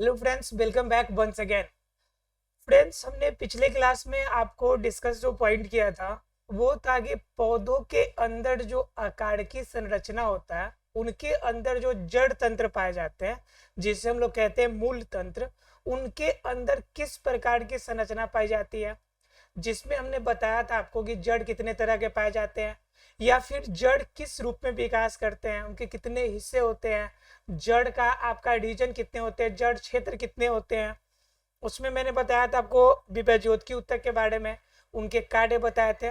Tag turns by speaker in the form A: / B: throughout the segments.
A: Hello friends, welcome back once again. Friends, हमने पिछले class में आपको डिस्कस जो पॉइंट किया था वो था कि पौधों के अंदर जो आकार की संरचना होता है उनके अंदर जो जड़ तंत्र पाए जाते हैं जिसे हम लोग कहते हैं मूल तंत्र, उनके अंदर किस प्रकार की संरचना पाई जाती है। जिसमें हमने बताया था आपको कि जड़ कितने तरह के पाए जाते हैं या फिर जड़ किस रूप में विकास करते हैं, उनके कितने हिस्से होते हैं, जड़ का आपका रीजन कितने होते हैं, जड़ क्षेत्र कितने होते हैं। उसमें मैंने बताया था आपको विभज्योत ऊतक के बारे में, उनके कार्य बताए थे।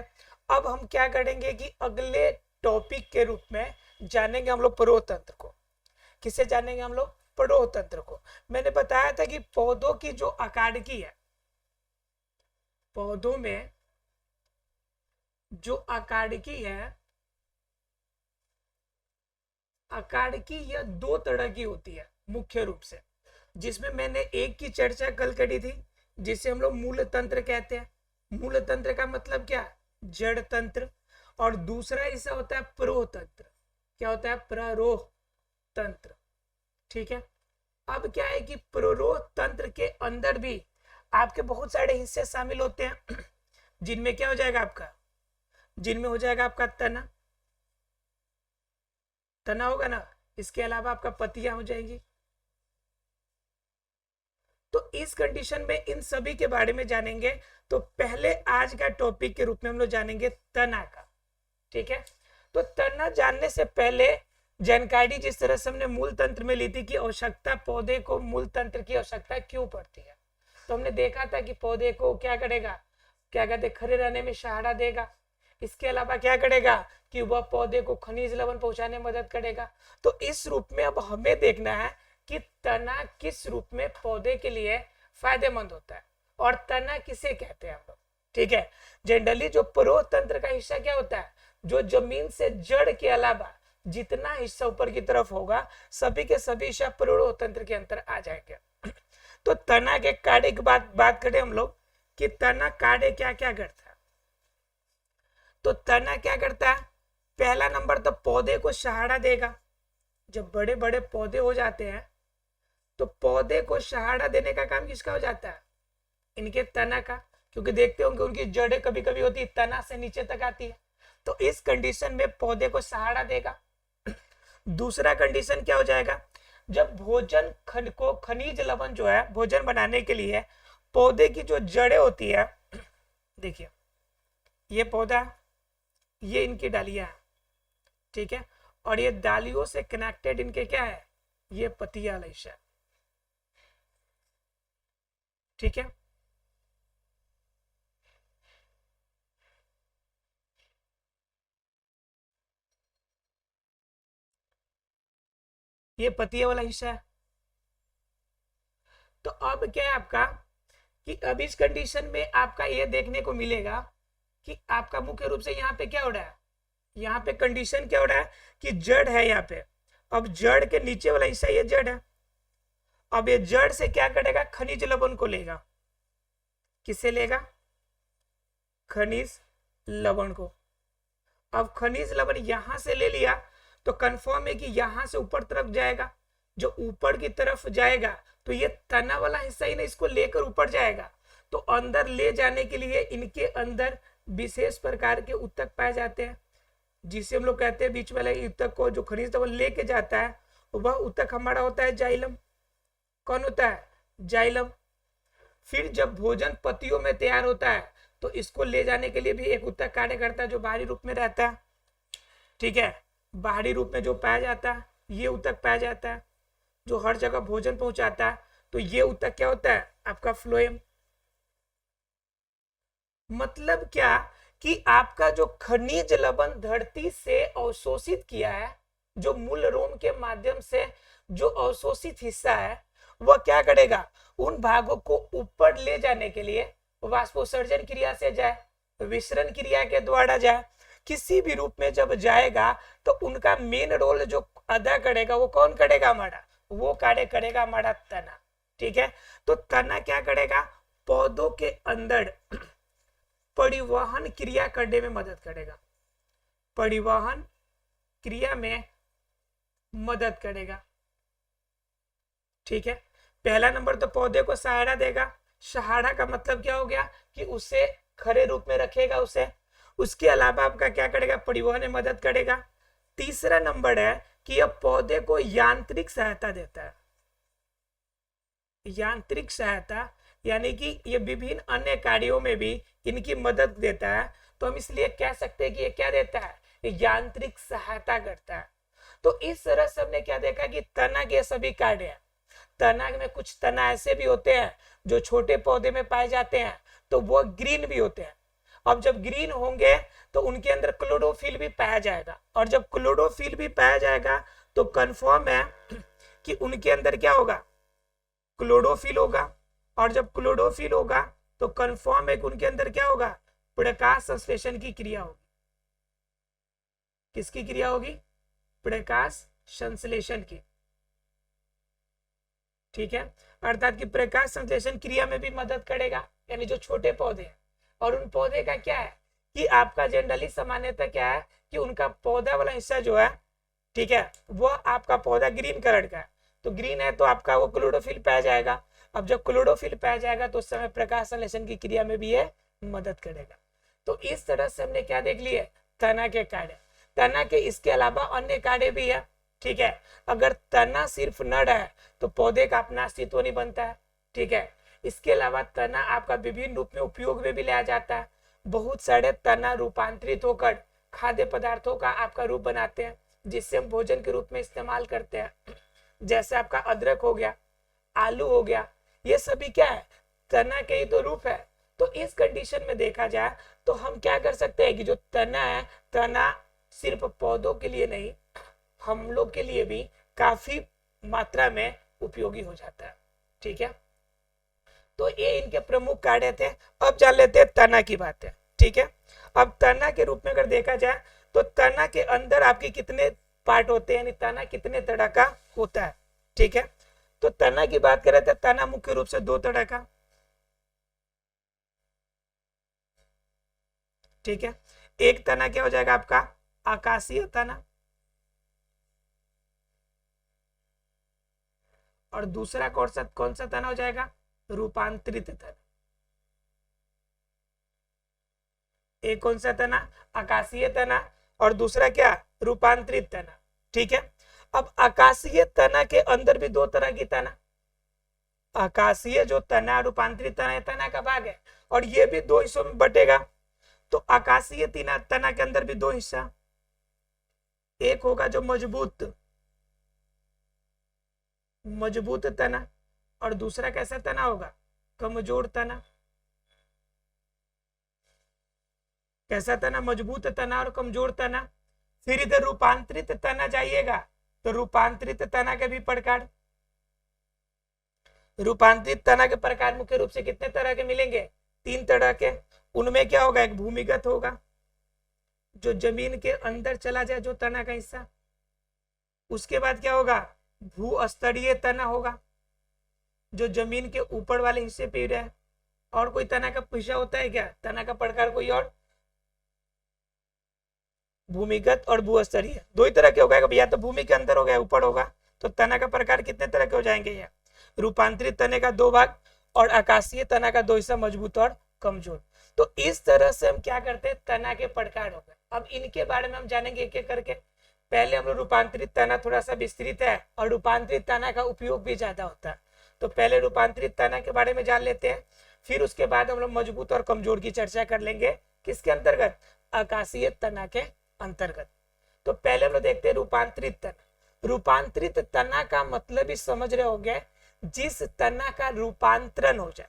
A: अब हम क्या करेंगे कि अगले टॉपिक के रूप में जानेंगे हम लोग प्ररोतंत्र को। किसे जानेंगे हम लोग? प्ररोतंत्र को। मैंने बताया था कि पौधों की जो आकारिकी है, पौधों में जो आकारिकी है, आकारिकी यह दो तरह की होती है मुख्य रूप से, जिसमें मैंने एक की चर्चा कल करी थी जिसे हम लोग मूल तंत्र कहते हैं। मूल तंत्र का मतलब क्या? जड़ तंत्र। और दूसरा हिस्सा होता है प्ररोतंत्र। क्या होता है? प्ररोह तंत्र। ठीक है। अब क्या है कि प्ररोह तंत्र के अंदर भी आपके बहुत सारे हिस्से शामिल होते हैं जिनमें क्या हो जाएगा आपका? जिनमें हो जाएगा आपका तना। तना होगा ना। इसके अलावा आपका पत्तियां हो जाएंगी। तो इस कंडीशन में इन सभी के बारे में जानेंगे। तो पहले आज का टॉपिक के रूप में हम लोग जानेंगे तना का। ठीक है। तो तना जानने से पहले जानकारी जिस तरह से हमने मूल तंत्र में ली थी कि आवश्यकता, पौधे को मूल तंत्र की आवश्यकता क्यों पड़ती है, तो हमने देखा था कि पौधे को क्या करेगा, क्या कहते, खड़े रहने में सहारा देगा। इसके अलावा क्या करेगा कि वह पौधे को खनिज लवण पहुंचाने में मदद करेगा। तो इस रूप में अब हमें देखना है कि तना किस रूप में पौधे के लिए फायदेमंद होता है और तना किसे कहते हैं हम लोग। ठीक है। जनरली जो प्ररोह तंत्र का हिस्सा क्या होता है, जो जमीन से जड़ के अलावा जितना हिस्सा ऊपर की तरफ होगा सभी के सभी हिस्सा प्ररोह तंत्र के अंतर आ जाएंगे। तो तना के कार्य की बात करें हम लोग कि तना कार्य क्या क्या करता है। तो तना क्या करता है? पहला नंबर तो पौधे को सहारा देगा। जब बड़े बड़े पौधे हो जाते हैं तो पौधे को सहारा देने का काम किसका हो जाता है? इनके तना का। क्योंकि देखते होंगे उनकी जड़ें कभी कभी होती है तना से नीचे तक आती है। तो इस कंडीशन में पौधे को सहारा देगा। दूसरा कंडीशन क्या हो जाएगा? जब भोजन को खनिज लवण जो है भोजन बनाने के लिए पौधे की जो जड़ें होती है, देखिए ये पौधा, ये इनकी डालियां है। ठीक है। और ये डालियों से कनेक्टेड इनके क्या है? ये पतिया हिस्सा। ठीक है। ये पतिया वाला हिस्सा है। तो अब क्या है आपका कि अब इस कंडीशन में आपका ये देखने को मिलेगा कि आपका मुख्य रूप से यहाँ पे क्या हो रहा है, यहाँ पे कंडीशन क्या हो रहा है कि जड़ है यहाँ पे। अब जड़ के नीचे वाला हिस्सा ये जड़ है। अब ये जड़ से क्या करेगा? खनिज लवण को लेगा। किसे लेगा? खनिज लवण को। अब खनिज लवण यहां से ले लिया तो कंफर्म है कि यहां से ऊपर तरफ जाएगा। जो ऊपर की तरफ जाएगा तो ये तना वाला हिस्सा ही ना इसको लेकर ऊपर जाएगा। तो अंदर ले जाने के लिए इनके अंदर विशेष प्रकार के ऊतक पाए जाते हैं जिसे हम लोग कहते हैं बीच वाले ऊतक को जो खनिज लवण लेके जाता है वह ऊतक हमारा होता है जाइलम। कौन होता है? जाइलम। फिर जब भोजन पत्तियों में तैयार होता है तो इसको ले जाने के लिए भी एक ऊतक कार्य करता है जो बाहरी रूप में रहता है। ठीक है। बाहरी रूप में जो पाया जाता है ये ऊतक पाया जाता है जो हर जगह भोजन पहुंचाता है। तो ये ऊतक क्या होता है? आपका फ्लोएम। मतलब क्या कि आपका जो खनिज लवण धरती से अवशोषित किया है, जो मूल रोम के माध्यम से जो अवशोषित हिस्सा है वह क्या करेगा? उन भागों को ऊपर ले जाने के लिए वाष्पोत्सर्जन क्रिया से जाए, विसरण क्रिया के द्वारा जाए, किसी भी रूप में जब जाएगा तो उनका मेन रोल जो अदा करेगा वो कौन करेगा? हमारा वो कार्य करेगा हमारा तना। ठीक है। तो तना क्या करेगा? पौधों के अंदर परिवहन क्रिया करने में मदद करेगा। परिवहन क्रिया में मदद करेगा। ठीक है। पहला नंबर तो पौधे को सहारा देगा। सहारा का मतलब क्या हो गया कि उसे खड़े रूप में रखेगा उसे। उसके अलावा आपका क्या करेगा, परिवहन में मदद करेगा। तीसरा नंबर है कि यह पौधे को यांत्रिक सहायता देता है। यांत्रिक सहायता यानी कि ये विभिन्न अन्य कार्यों में भी इनकी मदद देता है। तो हम इसलिए कह सकते हैं कि ये क्या देता है, ये यांत्रिक सहायता करता है। तो इस तरह से हमने क्या देखा कि तना के सभी कार्य हैं। तना में कुछ तना ऐसे भी होते हैं जो छोटे पौधे में पाए जाते हैं, तो वो ग्रीन भी होते हैं। अब जब ग्रीन होंगे तो उनके अंदर क्लोरोफिल भी पाया जाएगा, और जब क्लोरोफिल भी पाया जाएगा तो कंफर्म है कि उनके अंदर क्या होगा, क्लोरोफिल होगा। और जब क्लोरोफिल होगा तो कंफर्म है कि उनके अंदर क्या होगा, प्रकाश संश्लेषण की क्रिया होगी। किसकी क्रिया होगी, प्रकाश संश्लेषण की। ठीक है, अर्थात कि प्रकाश संश्लेषण क्रिया में भी मदद करेगा, यानी जो छोटे पौधे हैं। और उन पौधे का क्या है कि आपका जनरली सामान्यतः क्या है कि उनका पौधा वाला हिस्सा जो है, ठीक है, वो आपका पौधा ग्रीन कलर का है। तो ग्रीन है तो आपका वो क्लोरोफिल पाया जाएगा। अब जब क्लोरोफिल पाया जाएगा तो उस समय प्रकाश संश्लेषण की क्रिया में भी ये मदद करेगा। तो इस तरह से हमने क्या देख लिए, तना के कार्य। तना के इसके अलावा अन्य कार्य भी है। ठीक है, अगर तना सिर्फ न रहे तो पौधे का अपना अस्तित्व नहीं बनता है। ठीक है, इसके अलावा तना आपका विभिन्न रूप में उपयोग में भी लिया जाता है। बहुत सारे तना रूपांतरित होकर खाद्य पदार्थों का आपका रूप बनाते हैं, जिससे हम भोजन के रूप में इस्तेमाल करते हैं। जैसे आपका अदरक हो गया, आलू हो गया, ये सभी क्या है, तना के ही तो रूप है। तो इस कंडीशन में देखा जाए तो हम क्या कर सकते हैं कि जो तना है, तना सिर्फ पौधों के लिए नहीं, हम लोग के लिए भी काफी मात्रा में उपयोगी हो जाता है। ठीक है, तो ये इनके प्रमुख कार्य थे। अब जान लेते हैं तना की बातें। ठीक है, अब तना के रूप में अगर देखा जाए तो तना के अंदर आपके कितने पार्ट होते हैं, यानी तना कितने तरह का होता है। ठीक है, तो तना की बात करें तो तना मुख्य रूप से दो तरह का। ठीक है, एक तना क्या हो जाएगा आपका, आकाशीय तना, और दूसरा कौन सा तना हो जाएगा, रूपांतरित तना। एक कौन सा तना, आकाशीय तना, और दूसरा क्या, रूपांतरित तना। ठीक है, अब आकाशीय तना के अंदर भी दो तरह की तना, आकाशीय जो तना, रूपांतरित तना, तना का भाग है, और ये भी दो हिस्सों में बटेगा। तो आकाशीय तना के अंदर भी दो हिस्सा, एक होगा जो मजबूत तना, और दूसरा कैसा तना होगा, कमजोर तना। कैसा तना, मजबूत तना और कमजोर तना। फिर इधर रूपांतरित तना जाइएगा तो रूपांतरित तना के भी प्रकार, रूपांतरित तना के प्रकार मुख्य रूप से कितने तरह के मिलेंगे, तीन तरह के। उनमें क्या होगा, एक भूमिगत होगा, जो जमीन के अंदर चला जाए जो तना का हिस्सा। उसके बाद क्या होगा, भूस्तरीय तना होगा, जो जमीन के ऊपर वाले हिस्से पे रहे। और कोई तना का हिस्सा होता है क्या, तना का प्रकार कोई और, भूमिगत और भूस्तरीय दो ही तरह के हो गए। या तो भूमि के अंदर हो गया, ऊपर होगा। तो तना का प्रकार कितने तरह के हो जाएंगे, ये रूपांतरित तने का दो भाग, और आकाशीय तना का दो हिस्सा, मजबूत और कमजोर। तो इस तरह से हम क्या करते हैं, तना के प्रकार हो गए। अब इनके बारे में हम जानेंगे एक एक करके। पहले हम लोग रूपांतरित तना थोड़ा सा विस्तृत है, और रूपांतरित तना का उपयोग भी ज्यादा होता है। तो पहले रूपांतरित तना के बारे में जान लेते हैं, फिर उसके बाद हम लोग मजबूत और कमजोर की चर्चा कर लेंगे। किसके अंतर्गत, आकाशीय तना के अंतर्गत। तो पहले हम लोग देखते हैं रूपांतरित तना। रूपांतरित तना का मतलब ही समझ रहे होंगे, जिस तना का रूपांतरण हो जाए।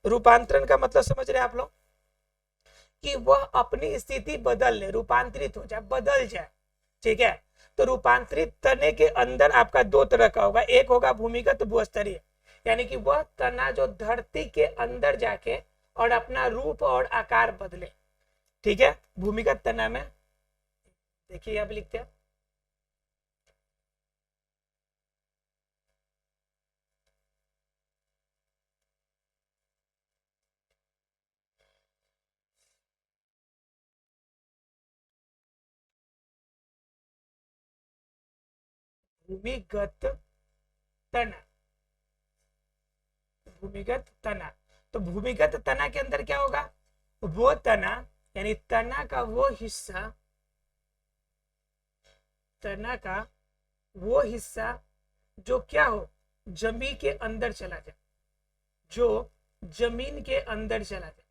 A: रूपांतरण का मतलब समझ रहे आप लोग, कि वह अपनी स्थिति बदल ले, रूपांतरित हो जाए, बदल जाए। ठीक है, तो रूपांतरित तने के अंदर आपका दो तरह का होगा, एक होगा भूमिगत भूस्तरीय, यानी कि वह तना जो धरती के अंदर जाके और अपना रूप और आकार बदले। ठीक है, भूमिगत तना में देखिए यहाँ पे लिखते हैं, भूमिगत तना, भूमिगत तना। तो भूमिगत तना के अंदर क्या होगा, वो तना यानी तना का वो हिस्सा, तना का वो हिस्सा जो क्या हो, जमीन के अंदर चला जाए, जो जमीन के अंदर चला जाए।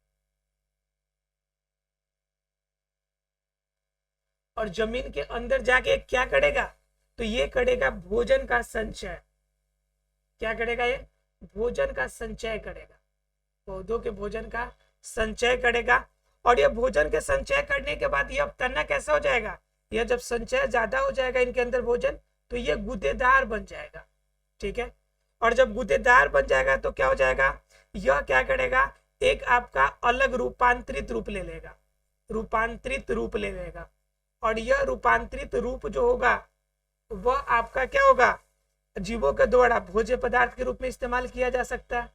A: और जमीन के अंदर जाके क्या करेगा, तो ये करेगा भोजन का संचय। क्या करेगा, ये भोजन का संचय करेगा, पौधों के भोजन का संचय करेगा। और ये भोजन के संचय करने के बाद ये तना कैसा हो जाएगा, यह जब संचय ज्यादा हो जाएगा इनके अंदर भोजन, तो ये गुदेदार बन जाएगा। ठीक है, और जब गुदेदार बन जाएगा तो क्या हो जाएगा, यह क्या करेगा, एक आपका अलग रूपांतरित रूप ले लेगा, रूपांतरित रूप ले लेगा। और यह रूपांतरित रूप जो होगा वह आपका क्या होगा, जीवों के द्वारा भोज्य पदार्थ के रूप में इस्तेमाल किया जा सकता है।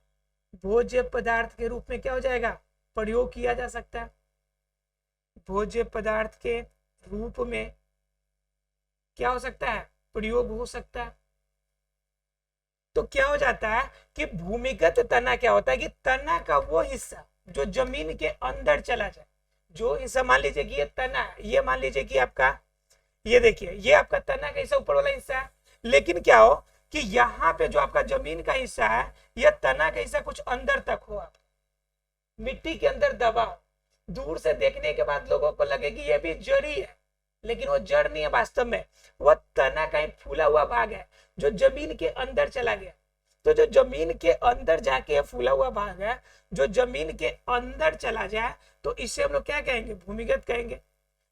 A: भोज्य पदार्थ के रूप में क्या हो जाएगा, प्रयोग किया जा सकता है। भोज्य पदार्थ के रूप में क्या हो सकता है, प्रयोग हो सकता है। तो क्या हो जाता है कि भूमिगत तना क्या होता है कि तना का वो हिस्सा जो जमीन के अंदर चला जाए, जो हिस्सा मान लीजिए कि ये तना है, ये मान लीजिए कि आपका ये देखिए ये आपका तना का हिस्सा ऊपर वाला हिस्सा है, लेकिन क्या हो कि यहाँ पे जो आपका जमीन का हिस्सा है, यह तना का हिस्सा कुछ अंदर तक हो, आप मिट्टी के अंदर दबा हो। दूर से देखने के बाद लोगों को लगे कि ये भी जड़ी है, लेकिन वो जड़ नहीं है, वास्तव में वह तना का एक फूला हुआ भाग है जो जमीन के अंदर चला गया। तो जो जमीन के अंदर जाके फूला हुआ भाग है, जो जमीन के अंदर चला जाए, तो इसे हम लोग क्या कहेंगे, भूमिगत कहेंगे,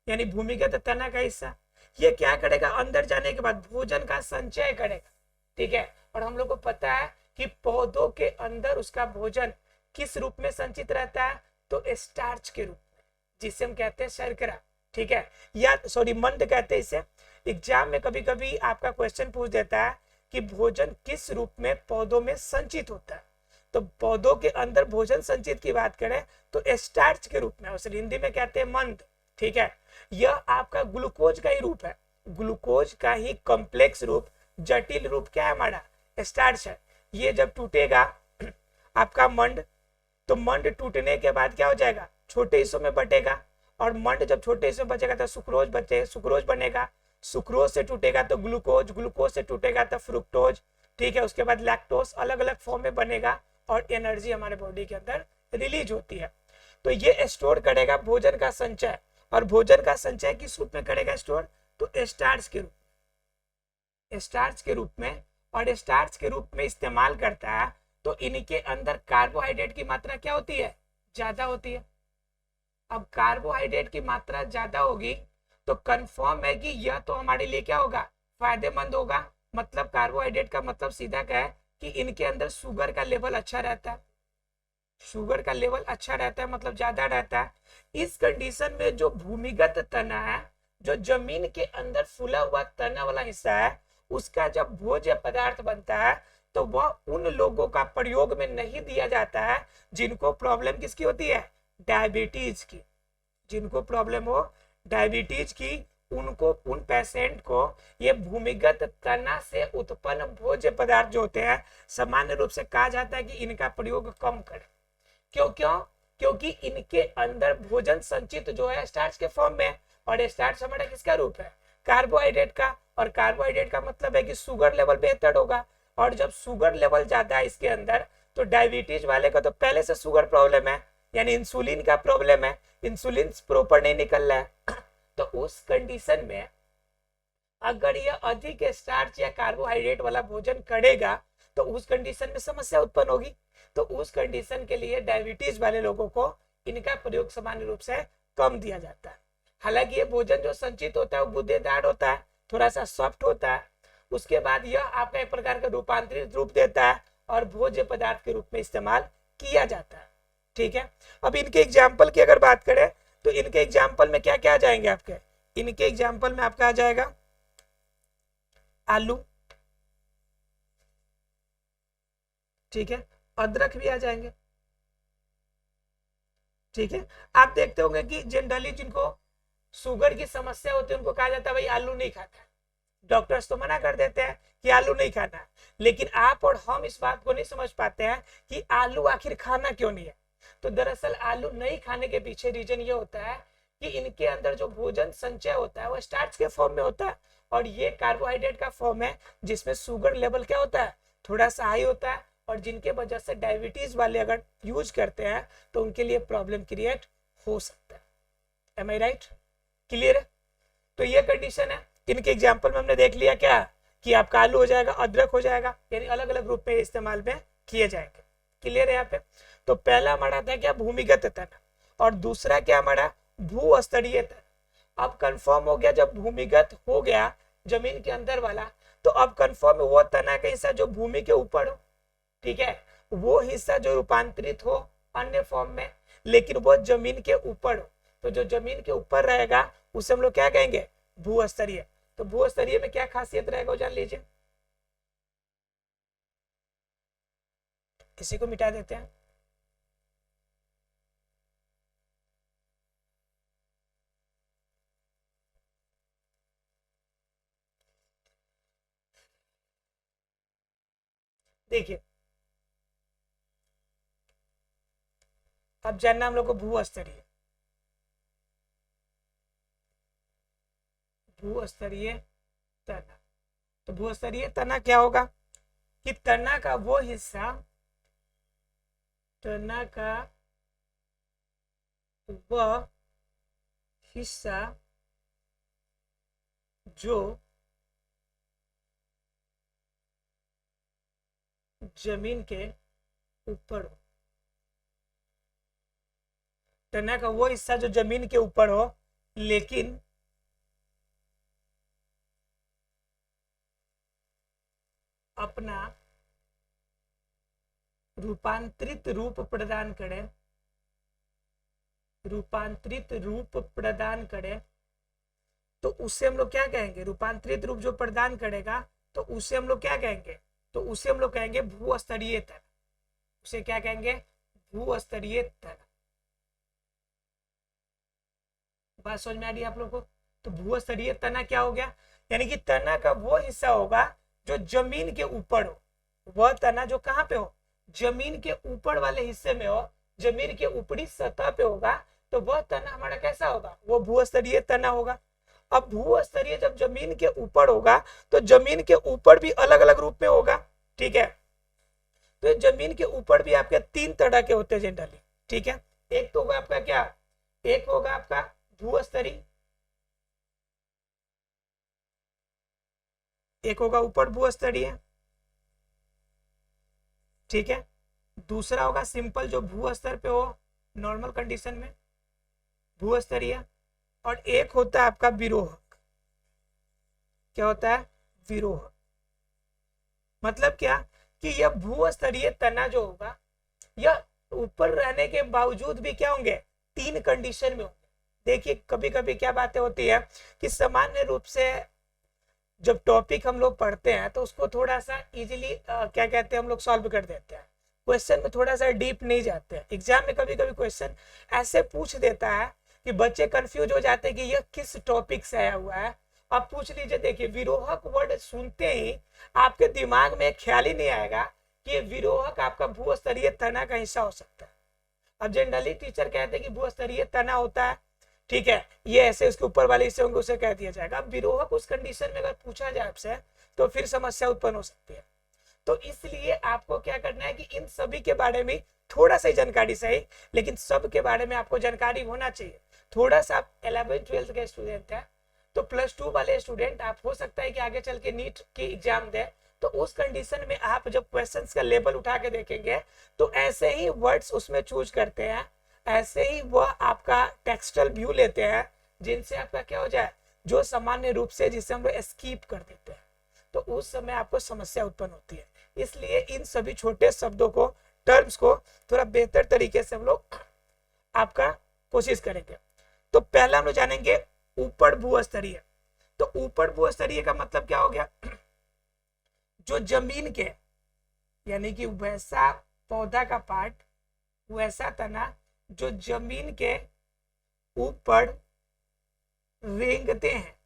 A: यानी भूमिगत तना का हिस्सा। ये क्या करेगा, अंदर जाने के बाद भोजन का संचय करेगा। ठीक है, और हम लोग को पता है कि पौधों के अंदर उसका भोजन किस रूप में संचित रहता है, तो स्टार्च के रूप में, जिसे हम कहते हैं शर्करा। ठीक है, या सॉरी मंड कहते हैं इसे। एग्जाम में कभी कभी आपका क्वेश्चन पूछ देता है कि भोजन किस रूप में पौधों में संचित होता है। तो पौधों के अंदर भोजन संचित की बात करें तो स्टार्च के रूप में, उसे हिंदी में कहते हैं मंद। ठीक है, यह आपका ग्लूकोज का ही रूप है, ग्लूकोज का ही कॉम्प्लेक्स रूप, जटिल रूप क्या है हमारा, स्टार्च है। ये जब टूटेगा आपका मंड, तो मंड टूटने के बाद क्या हो जाएगा, छोटे हिस्सों में बटेगा, और मंड जब छोटे हिस्सों में बचेगा तो सुक्रोज बचे, सुक्रोज बनेगा, सुक्रोज से टूटेगा तो ग्लूकोज, ग्लूकोज से टूटेगा तो फ्रुक्टोज। ठीक है, उसके बाद लैक्टोज, अलग अलग फॉर्म में बनेगा और एनर्जी हमारे बॉडी के अंदर रिलीज होती है। तो ये स्टोर करेगा भोजन का संचय, और भोजन का संचय किस रूप में करेगा स्टोर, तो स्टार्च के रूप, स्टार्च के रूप में। और स्टार्च के रूप में इस्तेमाल करता है तो इनके अंदर कार्बोहाइड्रेट की मात्रा क्या होती है, ज्यादा होती है। अब कार्बोहाइड्रेट की मात्रा ज्यादा होगी तो कंफर्म है कि यह तो हमारे लिए क्या होगा, फायदेमंद होगा। मतलब कार्बोहाइड्रेट का मतलब सीधा क्या है कि इनके अंदर शुगर का लेवल अच्छा रहता है, शुगर का लेवल अच्छा रहता है, मतलब ज्यादा रहता है। इस कंडीशन में जो भूमिगत तना है, जो जमीन के अंदर फूला हुआ तना वाला हिस्सा है, उसका जब भोज्य पदार्थ बनता है तो वह उन लोगों का प्रयोग में नहीं दिया जाता है जिनको प्रॉब्लम किसकी होती है, डायबिटीज की। जिनको प्रॉब्लम हो डायबिटीज की, उनको, उन पेशेंट को ये भूमिगत तना से उत्पन्न भोज्य पदार्थ जो होते हैं, सामान्य रूप से कहा जाता है कि इनका प्रयोग कम करें। क्यों क्यों, क्योंकि इनके अंदर भोजन संचित जो है स्टार्च के फॉर्म में, और स्टार्च हमारा किसका रूप है, कार्बोहाइड्रेट का। और कार्बोहाइड्रेट का मतलब है कि शुगर लेवल बेहतर होगा, और जब शुगर लेवल ज्यादा है इसके अंदर, तो डायबिटीज वाले का तो पहले से शुगर प्रॉब्लम है, यानी इंसुलिन का प्रॉब्लम है, इंसुलिन प्रॉपर नहीं निकल रहा है। तो उस कंडीशन में अगर यह अधिक स्टार्च या कार्बोहाइड्रेट वाला भोजन करेगा तो उस कंडीशन में समस्या उत्पन्न होगी। तो उस कंडीशन के लिए डायबिटीज वाले लोगों को इनका प्रयोग सामान्य रूप से कम दिया जाता है। हालांकि ये भोजन जो संचित होता है वो गुदेदार होता है, थोड़ा सा सॉफ्ट होता है। उसके बाद यह आपका एक प्रकार का रूपांतरित रूप देता है और भोज्य पदार्थ के रूप में इस्तेमाल किया जाता है। ठीक है, अब इनके एग्जाम्पल की अगर बात करें तो इनके एग्जाम्पल में क्या क्या आ जाएंगे आपके, इनके एग्जाम्पल में आपका आ जाएगा आलू, ठीक है, अदरक भी आ जाएंगे। ठीक है, आप देखते होंगे कि जनरली जिनको शुगर की समस्या होती है उनको कहा जाता है भाई आलू नहीं खाता, डॉक्टर्स तो मना कर देते हैं कि आलू नहीं खाना है, लेकिन आप और हम इस बात को नहीं समझ पाते हैं कि आलू आखिर खाना क्यों नहीं है। तो दरअसल आलू नहीं खाने के पीछे रीजन ये होता है कि इनके अंदर जो भोजन संचय होता है वो स्टार्च के फॉर्म में होता है, और ये कार्बोहाइड्रेट का फॉर्म है जिसमें शुगर लेवल क्या होता है, थोड़ा सा हाई होता है, और जिनके वजह से डायबिटीज वाले अगर यूज करते हैं तो उनके लिए प्रॉब्लम क्रिएट हो सकता है। एम आई राइट? क्लियर है? तो ये कंडीशन है। इनके एग्जाम्पल में हमने देख लिया क्या, कि आपका आलू हो जाएगा, अदरक हो जाएगा, यानी अलग अलग रूप में इस्तेमाल में किए जाएंगे। क्लियर है यहाँ पे? तो पहला हमारा था क्या, भूमिगत तन, और दूसरा क्या हमारा, भूस्तरीय तन। अब कंफर्म हो गया, जब भूमिगत हो गया जमीन के अंदर वाला, तो अब कंफर्म वो तना का हिस्सा जो भूमि के ऊपर हो, ठीक है, वो हिस्सा जो रूपांतरित हो अन्य फॉर्म में, लेकिन वो जमीन के ऊपर हो, तो जो जमीन के ऊपर रहेगा उसे हम लोग क्या कहेंगे, भूस्तरीय। तो भूस्तरीय में क्या खासियत रहेगा वो जान लीजिए। किसी को मिटा देते हैं। देखिए अब जानना हम लोग को भूस्तरीय, भूस्तरीय तना। तो भूस्तरीय तना क्या होगा कि तना का वो हिस्सा, तना का वह हिस्सा जो जमीन के ऊपर हो, तना का वो हिस्सा जो जमीन के ऊपर हो, लेकिन अपना रूपांतरित रूप प्रदान करे, रूपांतरित रूप प्रदान करे, तो उसे हम लोग क्या कहेंगे, रूपांतरित रूप जो प्रदान करेगा तो उसे हम लोग क्या कहेंगे, तो उसे हम लोग कहेंगे भूस्तरीय तन। उसे क्या कहेंगे, भूस्तरीय तन। बात समझ में आ रही है आप लोग को? तो भूस्तरीय तना क्या हो गया, यानी कि तना का वो हिस्सा होगा जो जमीन के ऊपर हो। वह तना जो कहाँ पे हो, जमीन के ऊपर वाले हिस्से में हो, जमीन के ऊपरी सतह पे होगा, तो वह तना हमारा कैसा होगा, वो भूस्तरीय तना होगा। अब भूस्तरीय जब जमीन के ऊपर होगा तो जमीन के ऊपर भी अलग अलग रूप में होगा, ठीक है। तो जमीन के ऊपर भी आपके तीन तरह के होते हैं जनरली, ठीक है। एक तो होगा आपका क्या, एक होगा आपका भूस्तरीय, एक होगा ऊपर भूस्तरीय, ठीक है। दूसरा होगा सिंपल जो भूस्तर पे हो, नॉर्मल कंडीशन में भूस्तरीय, और एक होता है आपका विरोहक। क्या होता है, विरोहक। मतलब क्या कि यह भूस्तरीय तना जो होगा, यह ऊपर रहने के बावजूद भी क्या होंगे, तीन कंडीशन में होंगे। देखिए कभी कभी क्या बातें होती है कि सामान्य रूप से जब टॉपिक हम लोग पढ़ते हैं तो उसको थोड़ा सा इजीली क्या कहते हैं हम लोग सॉल्व कर देते हैं, क्वेश्चन में थोड़ा सा डीप नहीं जाते हैं। एग्जाम में कभी कभी क्वेश्चन ऐसे पूछ देता है कि बच्चे कंफ्यूज हो जाते हैं कि यह किस टॉपिक से आया हुआ है। अब पूछ लीजिए, देखिए विरोहक वर्ड सुनते ही आपके दिमाग में ख्याल ही नहीं आएगा कि विरोहक आपका भूस्तरीय तना का हिस्सा हो सकता है। अब जनरली टीचर कहते हैं कि भूस्तरीय तना होता है, ठीक है, ये ऐसे उसके ऊपर वाले हिस्से होंगे उसे कह दिया जाएगा। अब विरोहक उस कंडीशन में अगर पूछा जाए आपसे तो फिर समस्या उत्पन्न हो सकती है। तो इसलिए आपको क्या करना है कि इन सभी के बारे में थोड़ा सा जानकारी सही, लेकिन सब के बारे में आपको जानकारी होना चाहिए। थोड़ा सा आप 11th-12th के स्टूडेंट है तो +2 वाले स्टूडेंट आप हो सकता है कि आगे चल के नीट की एग्जाम दे, तो उस कंडीशन में आप जब क्वेश्चंस का लेवल उठा के देखेंगे तो ऐसे ही वर्ड्स उसमें चूज करते हैं, ऐसे ही वह आपका टेक्सटल व्यू लेते हैं जिनसे आपका क्या हो जाए, जो सामान्य रूप से जिसे हम लोग स्कीप कर देते हैं, तो उस समय आपको समस्या उत्पन्न होती है। इसलिए इन सभी छोटे शब्दों को, टर्म्स को थोड़ा बेहतर तरीके से हम लोग आपका कोशिश करेंगे। तो पहला हम लोग जानेंगे ऊपर भूस्तरीय। तो ऊपर भूस्तरीय का मतलब क्या हो गया, जो जमीन के, यानी कि वैसा पौधा का पार्ट, वैसा तना जो जमीन के ऊपर रेंगते हैं,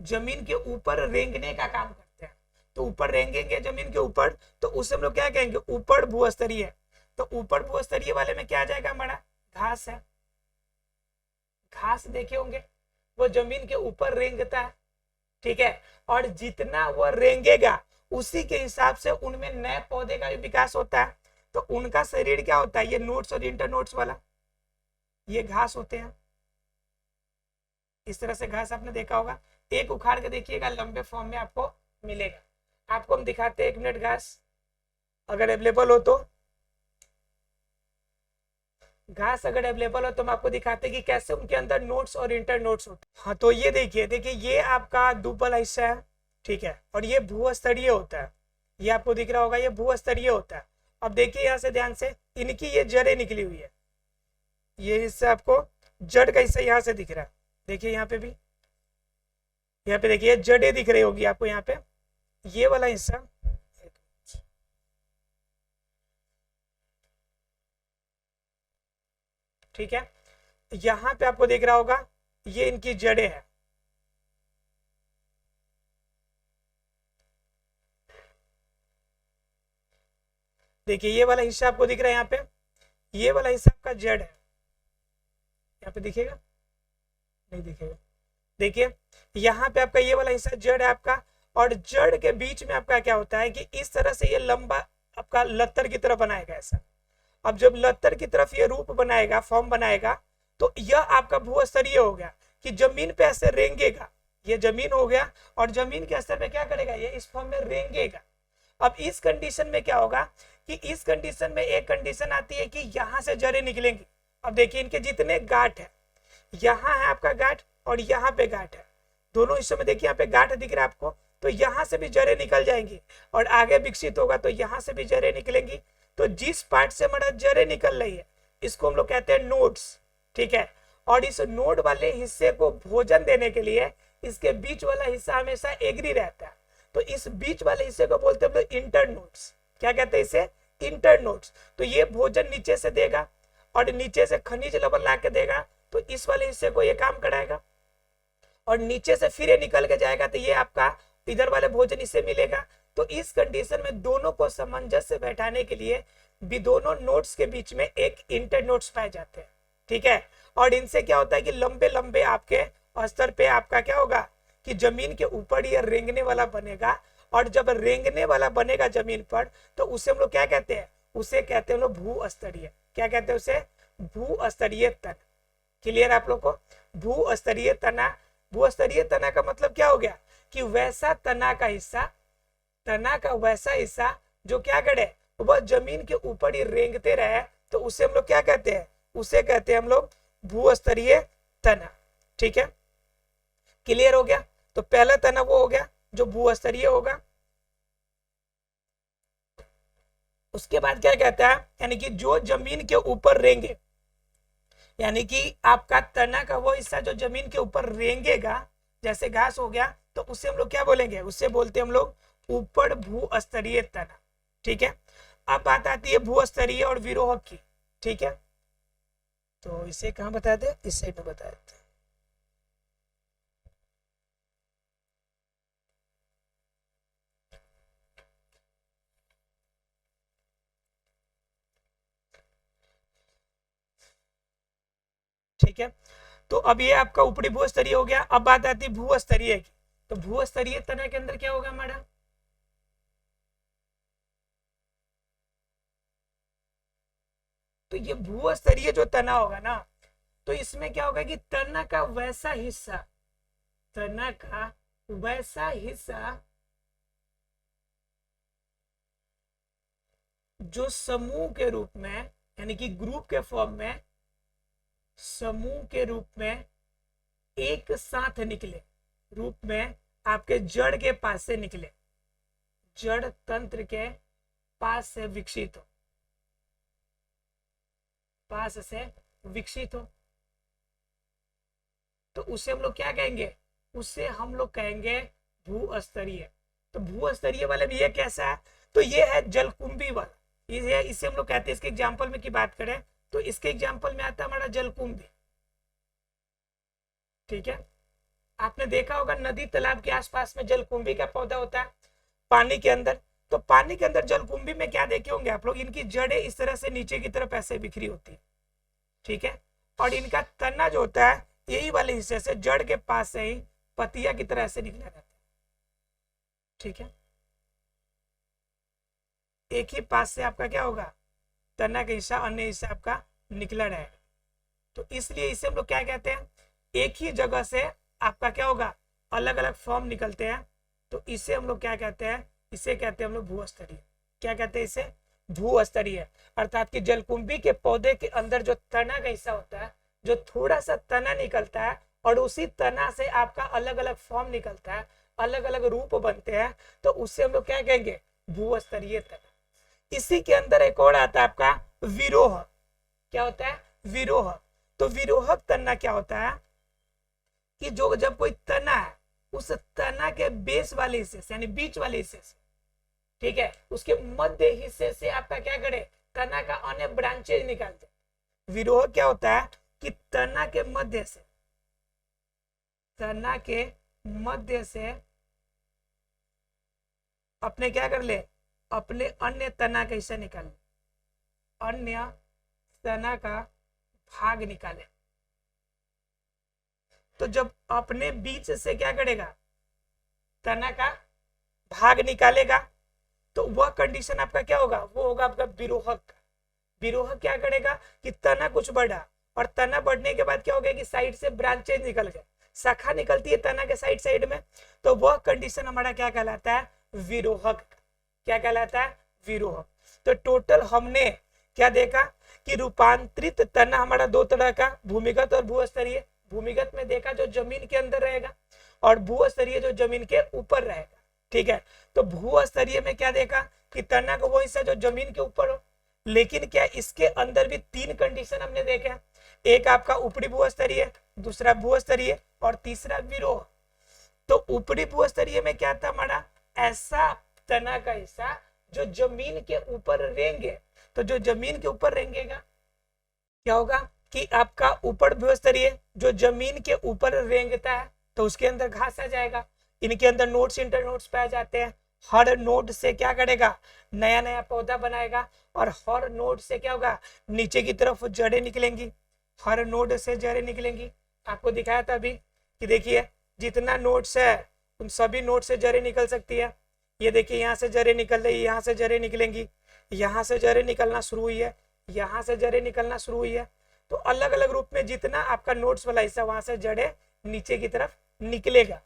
A: जमीन के ऊपर रेंगने का काम करते हैं। तो ऊपर रेंगेंगे जमीन के ऊपर, तो उसे हम लोग क्या कहेंगे, ऊपर भूस्तरीय। तो ऊपर भूस्तरीय वाले में क्या आ जाएगा हमारा, घास है। घास देखे होंगे, वो जमीन के ऊपर रेंगता है, ठीक है। और जितना वो रेंगेगा उसी के हिसाब से उनमें नए पौधे का भी विकास होता है। तो उनका शरीर क्या होता है, ये नोट्स और इंटरनोट्स वाला, ये घास होते हैं। इस तरह से घास आपने देखा होगा, एक उखाड़ के देखिएगा लंबे फॉर्म में आपको मिलेगा। आपको हम दिखाते हैं 1 मिनट घास, अगर अवेलेबल हो तो। घास अगर अवेलेबल हो तो हम आपको दिखाते हैं कि कैसे उनके अंदर नोट्स और इंटर नोट्स होते हैं। हाँ, तो ये देखिए ये आपका दुबल हिस्सा है, ठीक है, और ये भूस्तरीय होता है। ये आपको दिख रहा होगा, ये भूस्तरीय होता है। अब देखिए यहाँ से ध्यान से, इनकी ये जड़ें निकली हुई है। ये हिस्सा आपको जड़ का हिस्सा यहाँ से दिख रहा है, देखिए यहाँ पे भी, यहाँ पे देखिए जड़ें दिख रही होगी आपको यहाँ पे, ये वाला हिस्सा, ठीक है। यहाँ पे आपको दिख रहा होगा ये इनकी जड़ें हैं। देखिए ये वाला हिस्सा आपको दिख रहा है यहाँ पे, ये वाला हिस्सा आपका जड़ है। यहाँ पे दिखेगा, नहीं दिखेगा, देखिए यहाँ पे आपका ये वाला हिस्सा जड़ है आपका। और जड़ के बीच में आपका क्या होता है कि इस तरह से ये लंबा आपका लत्तर की तरह बनाएगा ऐसा। अब जब लत्तर की तरफ ये रूप बनाएगा, फॉर्म बनाएगा, तो यह आपका भूस्तरीय हो गया कि जमीन पे ऐसे रेंगेगा। ये जमीन हो गया और जमीन के स्तर पे क्या करेगा, ये इस फॉर्म में रेंगेगा। अब इस कंडीशन में क्या होगा कि इस कंडीशन में एक कंडीशन आती है कि यहां से जड़ें निकलेंगी। अब देखिए इनके जितने गांठ है, यहाँ है आपका गांठ और यहाँ पे गांठ है, दोनों हिस्सों में देखिए यहाँ पे गांठ दिख रहा है आपको। तो यहाँ से भी जड़ें निकल जाएंगी और आगे विकसित होगा तो यहाँ से भी जड़ें निकलेंगी। तो जिस पार्ट से हमारा जड़ें निकल रही है इसको हम लोग कहते हैं नोड्स, ठीक है। और इस नोड वाले हिस्से को भोजन देने के लिए इसके बीच वाला हिस्सा हमेशा एग्री रहता है। तो इस बीच वाले हिस्से को बोलते हैं हम लोग इंटरनोड्स। क्या कहते हैं इसे, इंटरनोड्स। तो ये भोजन नीचे से देगा और नीचे से खनिज लवण ला के देगा, तो इस वाले हिस्से को ये काम कराएगा और नीचे से फिर ये निकल के जाएगा, तो ये आपका इधर वाले भोजन इससे मिलेगा। तो इस कंडीशन में दोनों को सामंजस्य बैठाने के लिए भी दोनों नोड्स के बीच में एक इंटर नोड्स पाए जाते हैं, ठीक है। और इनसे क्या होता है कि लंबे लंबे आपके स्तर पे आपका क्या होगा कि जमीन के ऊपर ये रेंगने वाला बनेगा। और जब रेंगने वाला बनेगा जमीन पर तो उसे हम लोग क्या कहते हैं, उसे कहते हैं हम लोग भूस्तरीय। क्या कहते हैं उसे, भूस्तरीय तना। क्लियर आप लोग को, भूस्तरीय तना। भूस्तरीय तना का मतलब क्या हो गया कि वैसा तना का हिस्सा, तना का वैसा हिस्सा जो क्या करे, वह जमीन के ऊपर ही रेंगते रहे, तो उसे हम लोग क्या कहते हैं, उसे कहते हैं हम लोग भूस्तरीय तना, ठीक है। क्लियर हो गया। तो पहला तना वो हो गया जो भूस्तरीय होगा। उसके बाद क्या कहता है, यानी कि जो जमीन के ऊपर रेंगे, यानी कि आपका तना का वो हिस्सा जो जमीन के ऊपर रेंगेगा, जैसे घास हो गया, तो उसे हम लोग क्या बोलेंगे, उससे बोलते हैं हम लोग ऊपर भूस्तरीय तना, ठीक है। अब बात आती है भूस्तरीय और विरोहक की, ठीक है। तो इसे कहाँ बताते हैं, इस साइड में बताते हैं। ठीक है, तो अब ये आपका ऊपरी भूस्तरीय हो गया। अब बात आती है भूस्तरीय की। तो भूस्तरीय तना के अंदर क्या होगा हमारा, तो ये भूस्तरीय जो तना होगा ना, तो इसमें क्या होगा कि तना का वैसा हिस्सा, तना का वैसा हिस्सा जो समूह के रूप में, यानी कि ग्रुप के फॉर्म में, समूह के रूप में एक साथ निकले, रूप में आपके जड़ के पास से निकले, जड़ तंत्र के पास से विकसित हो, पास से विकसित हो, तो उसे हम लोग क्या कहेंगे, उसे हम लोग कहेंगे भूस्तरीय। तो भूस्तरीय वाले भी ये कैसा है, तो ये है जलकुंभी वाला, ये इसे हम लोग कहते हैं। इसके एग्जांपल में की बात करें तो इसके एग्जांपल में आता है हमारा जलकुंभी, ठीक है। आपने देखा होगा नदी तालाब के आसपास में जलकुंभी का पौधा होता है पानी के अंदर। तो पानी के अंदर जलकुंभी में क्या देखे होंगे आप लोग, इनकी जड़ें इस तरह से नीचे की तरफ ऐसे बिखरी होती है, ठीक है। और इनका तना जो होता है यही वाले हिस्से से जड़ के पास से ही पतिया की तरह ऐसे निकला रहता है, ठीक है। एक ही पास से आपका क्या होगा, तना का हिस्सा अन्य हिस्सा आपका निकला रहेगा। तो इसलिए इसे हम लोग क्या कहते हैं, एक ही जगह से आपका क्या होगा, अलग अलग फॉर्म निकलते हैं। तो इसे हम लोग क्या कहते हैं, इसे कहते हैं हम लोग भूस्तरीय। क्या कहते हैं इसे, भूस्तरीय। अर्थात कि जलकुंभी के पौधे के अंदर जो तना का हिस्सा होता है, जो थोड़ा सा तना निकलता है और उसी तना से आपका अलग अलग फॉर्म निकलता है, अलग अलग रूप बनते हैं, तो उससे हम लोग क्या कहेंगे, भूस्तरीय तना। इसी के अंदर एक और आता है आपका विरोह। क्या होता है, विरोह। तो विरोहक तना क्या होता है कि जो जब कोई तना है उस तना के बेस वाले हिस्से से यानी बीच वाले हिस्से से, ठीक है, उसके मध्य हिस्से से आपका क्या करे, तना का अन्य ब्रांचेज निकालते। विरोह क्या होता है कि तना के मध्य से, तना के मध्य से अपने क्या कर ले, अपने अन्य तना का हिस्सा निकाल, अन्य तना का भाग निकाले। तो जब अपने बीच से क्या करेगा, तना का भाग निकालेगा, तो वह कंडीशन आपका क्या होगा, वो होगा आपका विरोहक। विरोहक क्या करेगा कि तना कुछ बढ़ा और तना बढ़ने के बाद क्या हो गया कि साइड से ब्रांचेज निकल गए, शाखा निकलती है तना के साइड साइड में, तो वह कंडीशन हमारा क्या कहलाता है, विरोहक। क्या कहलाता है, विरोहक। तो टोटल हमने क्या देखा कि रूपांतरित तना हमारा दो तरह का, भूमिगत और भूस्तरीय। भूमिगत में देखा जो जमीन के अंदर रहेगा और भूस्तरीय जो जमीन के ऊपर रहेगा, ठीक है। तो भूस्तरीय में क्या देखा कि तना को वो हिस्सा जो जमीन के ऊपर हो, लेकिन क्या इसके अंदर भी तीन कंडीशन हमने देखे, एक आपका ऊपरी भूस्तरीय, दूसरा भूस्तरीय और तीसरा विरोह। तो ऊपरी भूस्तरीय में क्या था हमारा, ऐसा तना का हिस्सा जो जमीन के ऊपर रेंगे। तो जो जमीन के ऊपर रेंगेगा क्या होगा कि आपका ऊपर भूस्तरीय जो जमीन के ऊपर रेंगता है, तो उसके अंदर घास आ जाएगा। इनके अंदर नोड्स इंटर नोड्स पाए जाते हैं। हर नोड से क्या करेगा, नया नया पौधा बनाएगा और हर नोड से क्या होगा, नीचे की तरफ जड़ें निकलेंगी। हर नोड से जड़ें निकलेंगी। आपको दिखाया था अभी कि देखिए जितना नोड्स है उन सभी नोड से जड़ें निकल सकती है। ये देखिए यहाँ से जड़ें निकल रही है, यहाँ से जड़ें निकलेंगी, यहाँ से जड़ें निकलना शुरू हुई है, यहाँ से जड़ें निकलना शुरू हुई है। तो अलग अलग रूप में जितना आपका नोड्स वाला हिस्सा वहां से जड़ें नीचे की तरफ निकलेगा,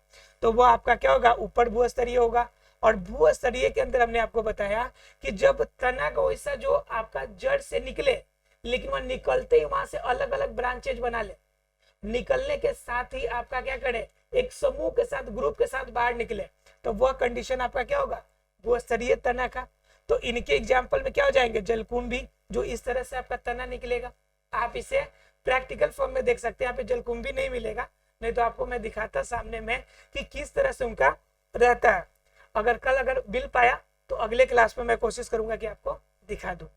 A: तो वो आपका क्या होगा, ऊपर भूस्तरीय होगा। और भूस्तरीय के अंदर हमने आपको बताया कि जब तना का हिस्सा जो आपका जड़ से निकले, लेकिन वह निकलते ही वहां से अलग अलग ब्रांचेज बना ले, निकलने के साथ ही आपका क्या करे, एक समूह के साथ, ग्रुप के साथ बाहर निकले, तो वह कंडीशन आपका क्या होगा, भूस्तरीय तना का। तो इनके एग्जाम्पल में क्या हो जाएंगे, जलकुंभी, जो इस तरह से आपका तना निकलेगा। आप इसे प्रैक्टिकल फॉर्म में देख सकते हैं, यहाँ पे जलकुंभी नहीं मिलेगा, नहीं तो आपको मैं दिखाता सामने में कि किस तरह से उनका रहता है। अगर कल अगर मिल पाया तो अगले क्लास में मैं कोशिश करूंगा कि आपको दिखा दूं।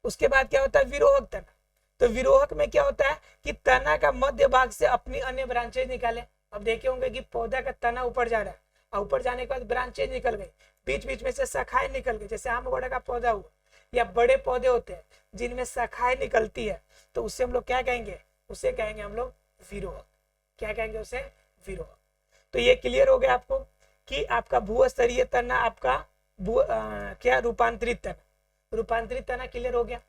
A: उसके बाद क्या होता है, विरोहक तना। तो विरोहक में क्या होता है कि तना का मध्य भाग से अपनी अन्य ब्रांचेज निकाले। अब देखे होंगे कि पौधा का तना ऊपर जा रहा है और ऊपर जाने के बाद ब्रांचेज निकल गई, बीच बीच में से शाखाएं निकल गई, जैसे आम वगैरह का पौधा हुआ या बड़े पौधे होते हैं जिनमें शाखाएं निकलती है, तो उससे हम लोग क्या कहेंगे, उसे कहेंगे हम लोग विरोहक। क्या कहेंगे उसे, विरोहक। तो ये क्लियर हो गया आपको कि आपका भूस्तरीय तना आपका क्या रूपांतरित तना, रूपांतरित तना क्लियर हो गया।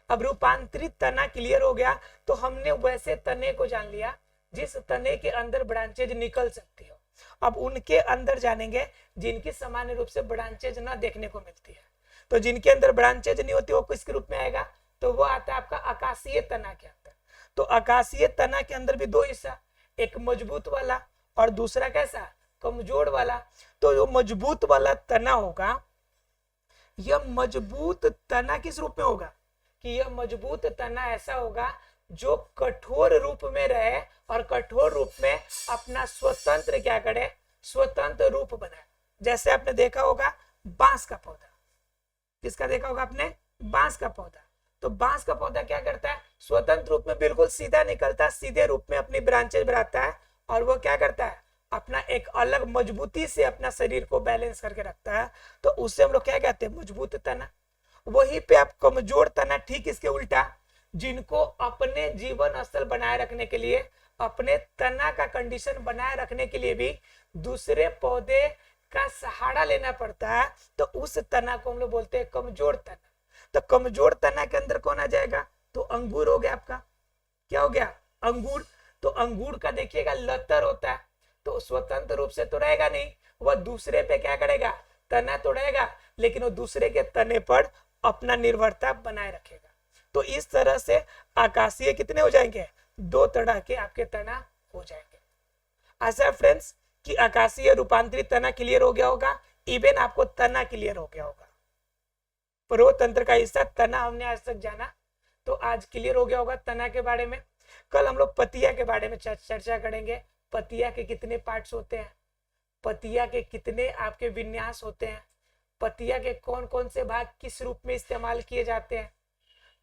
A: अब रूपांतरित तना क्लियर हो गया तो हमने वैसे तने को जान लिया जिस तने के अंदर ब्रांचेज निकल सकती हो। अब उनके अंदर जानेंगे जिनकी सामान्य रूप से ब्रांचेज न देखने को मिलती है। तो जिनके अंदर ब्रांचेज नहीं होती वो किस रूप में आएगा, तो वो आता है आपका आकाशीय तना के अंदर। तो आकाशीय तना के अंदर भी दो हिस्सा, एक मजबूत वाला और दूसरा कैसा, कमजोर वाला। तो जो मजबूत वाला तना होगा, यह मजबूत तना किस रूप में होगा कि यह मजबूत तना ऐसा होगा जो कठोर रूप में रहे और कठोर रूप में अपना स्वतंत्र क्या करे, स्वतंत्र रूप बनाए। जैसे आपने देखा होगा बांस का पौधा, किसका देखा होगा आपने, बांस का पौधा। तो बांस का पौधा क्या करता है, स्वतंत्र रूप में बिल्कुल सीधा निकलता है, सीधे रूप में अपनी ब्रांचेज बढ़ाता है और वो क्या करता है, अपना एक अलग मजबूती से अपना शरीर को बैलेंस करके रखता है, तो उससे हम लोग क्या कहते हैं, मजबूत तना। वहीं पे आप कमजोर तना, ठीक इसके उल्टा, जिनको अपने जीवन स्थल बनाए रखने के लिए, अपने तना का कंडीशन बनाए रखने के लिए भी दूसरे पौधे का सहारा लेना पड़ता है, तो उस तना को हम लोग बोलते हैं कमजोर तना। तो कमजोर तना के अंदर कौन आ जाएगा, तो अंगूर हो गया आपका। क्या हो गया, अंगूर। तो अंगूर का देखिएगा लतर होता है, तो स्वतंत्र रूप से तो रहेगा नहीं, वह दूसरे पे क्या करेगा, तना तो रहेगा, लेकिन वो दूसरे के तने पर अपना निर्भरता बनाए रखेगा। तो इस तरह से आकाशीय कितने हो जाएंगे, 2 तरह के आपके तना हो जाएंगे। ऐसा फ्रेंड्स कि आकाशीय रूपांतरित तना क्लियर हो गया होगा, इवन आपको तना क्लियर हो गया होगा। प्रवतंत्र का हिस्सा तना हमने आज तक जाना, तो आज क्लियर हो गया होगा तना के बारे में। कल हम लोग पतिया के बारे में चर्चा करेंगे। पतिया के कितने पार्ट्स होते हैं, पतिया के कितने आपके विन्यास होते हैं, पतिया के कौन कौन से भाग किस रूप में इस्तेमाल किए जाते हैं,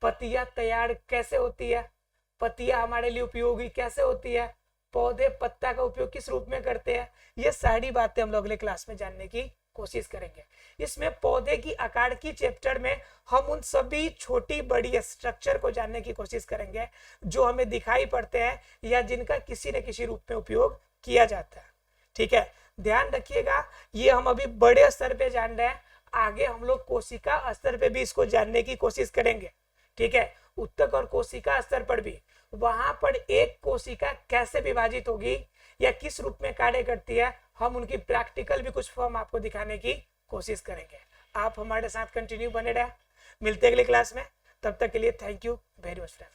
A: पतिया तैयार कैसे होती है, पतिया हमारे लिए उपयोगी कैसे होती है, पौधे पत्ता का उपयोग किस रूप में करते हैं, ये सारी बातें हम लोग अगले क्लास में जानने की कोशिश करेंगे। इसमें पौधे की आकार की चैप्टर में हम उन सभी छोटी बड़ी स्ट्रक्चर को जानने की कोशिश करेंगे जो हमें दिखाई पड़ते हैं या जिनका किसी न किसी रूप में उपयोग किया जाता है। ठीक है, ध्यान रखिएगा, ये हम अभी बड़े स्तर पे जान रहे हैं, आगे हम लोग कोशिका स्तर पे भी इसको जानने की कोशिश करेंगे। ठीक है, उत्तक और कोशिका स्तर पर भी, वहां पर एक कोशिका कैसे विभाजित होगी या किस रूप में कार्य करती है, हम उनकी प्रैक्टिकल भी कुछ फॉर्म आपको दिखाने की कोशिश करेंगे। आप हमारे साथ कंटिन्यू बने रहे, मिलते अगले क्लास में, तब तक के लिए thank you very much friend.